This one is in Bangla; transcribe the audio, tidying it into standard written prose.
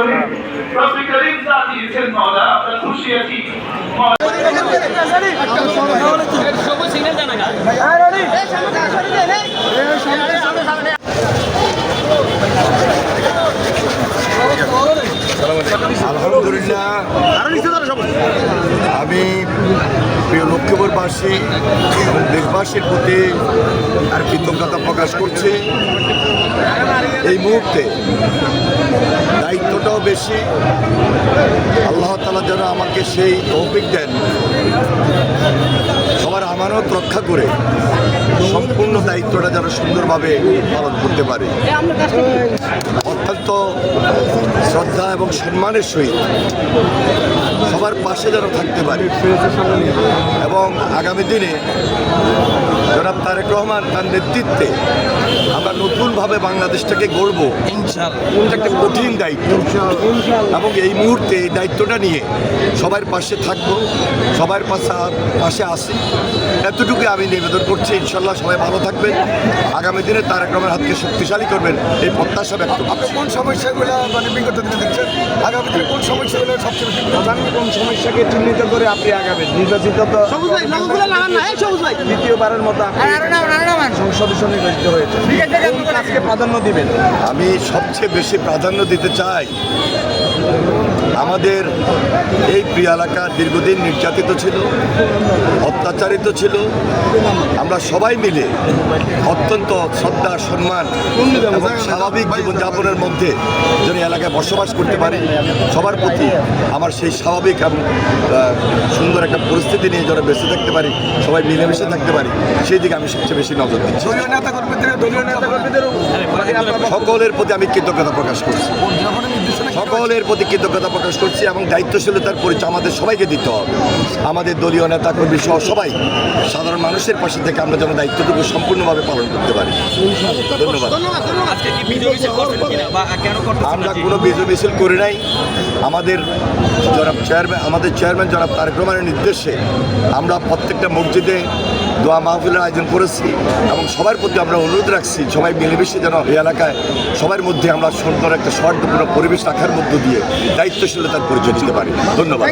বলি রব্বি করিম যা দিয়েছেন মাওলা আমরা খুশি আছি আলহামদুলিল্লাহ, আমি প্রিয় লক্ষ্মীপুরবাসী এবং দেশবাসীর প্রতি আর কৃতজ্ঞতা প্রকাশ করছি। এই মুহূর্তে দায়িত্বটাও বেশি, আল্লাহ তাআলা যেন আমাকে সেই তৌফিক দেন সবার আমানত রক্ষা করে সম্পূর্ণ দায়িত্বটা যেন সুন্দরভাবে পালন করতে পারে। অত্যন্ত শ্রদ্ধা এবং সম্মানের সহিত সবার পাশে যেন থাকতে পারে এবং আগামী দিনে জনাব তারেক রহমান তার নেতৃত্বে আমরা নতুনভাবে বাংলাদেশটাকে গড়ব। এটা একটা কঠিন দায়িত্ব এবং এই মুহূর্তে এই দায়িত্বটা নিয়ে সবার পাশে থাকবো, সবার পাশে আসি, এতটুকু আমি নিবেদন করছি। ইনশাল্লাহ সবাই ভালো থাকবেন, আগামী দিনে তারেক রহমানের হাতকে শক্তিশালী করবেন এই প্রত্যাশা ব্যক্ত করছি। কোন সমস্যাগুলো মানে বিগত দিনে দেখছেন, আগামী দিনে কোন সমস্যাগুলো সবচেয়ে বেশি প্রধান কোন সমস্যাকে চিহ্নিত করে আপনি আগাবেন? নির্বাচিত তো দ্বিতীয়বারের মতো সংসদ সদস্য নির্বাচিত হয়েছে, কোন কাজকে প্রাধান্য দিবেন? আমি সবচেয়ে বেশি প্রাধান্য দিতে চাই আমাদের এই প্রিয় এলাকা দীর্ঘদিন নির্যাতিত ছিল, অত্যাচারিত ছিল। আমরা সবাই মিলে অত্যন্ত শ্রদ্ধা, সম্মান এবং স্বাভাবিক জীবনযাপনের মধ্যে যেন এলাকায় বসবাস করতে পারি, সবার প্রতি আমার সেই স্বাভাবিক এবং সুন্দর একটা পরিস্থিতি নিয়ে যেন বেঁচে থাকতে পারি, সবাই মিলেমিশে থাকতে পারি, সেই দিকে আমি সবচেয়ে বেশি নজর দিচ্ছি। সকলের প্রতি আমি কৃতজ্ঞতা প্রকাশ করছি, সকলের প্রতি কৃতজ্ঞতা প্রকাশ করছি এবং দায়িত্বশীলতার পরিচয় আমাদের সবাইকে দিতে হবে। আমাদের দলীয় নেতা কর্মী সহ সবাই সাধারণ মানুষের পাশে থেকে আমরা যেন দায়িত্বটুকু সম্পূর্ণভাবে পালন করতে পারি। ধন্যবাদ। আমরা কোনো বিজয় মিছিল করি নাই। আমাদের চেয়ারম্যান জনাব তারেক রহমানের নির্দেশে আমরা প্রত্যেকটা মসজিদে দোয়া মাহফিলের আয়োজন করেছি এবং সবার প্রতি আমরা অনুরোধ রাখছি সবাই মিলেমিশে যেন এই এলাকায় সবার মধ্যে আমরা সুন্দর একটা সৌহার্দ্যপূর্ণ পরিবেশ রাখার মধ্য দিয়ে দায়িত্বশীলতার পরিচয় দিতে পারি। ধন্যবাদ।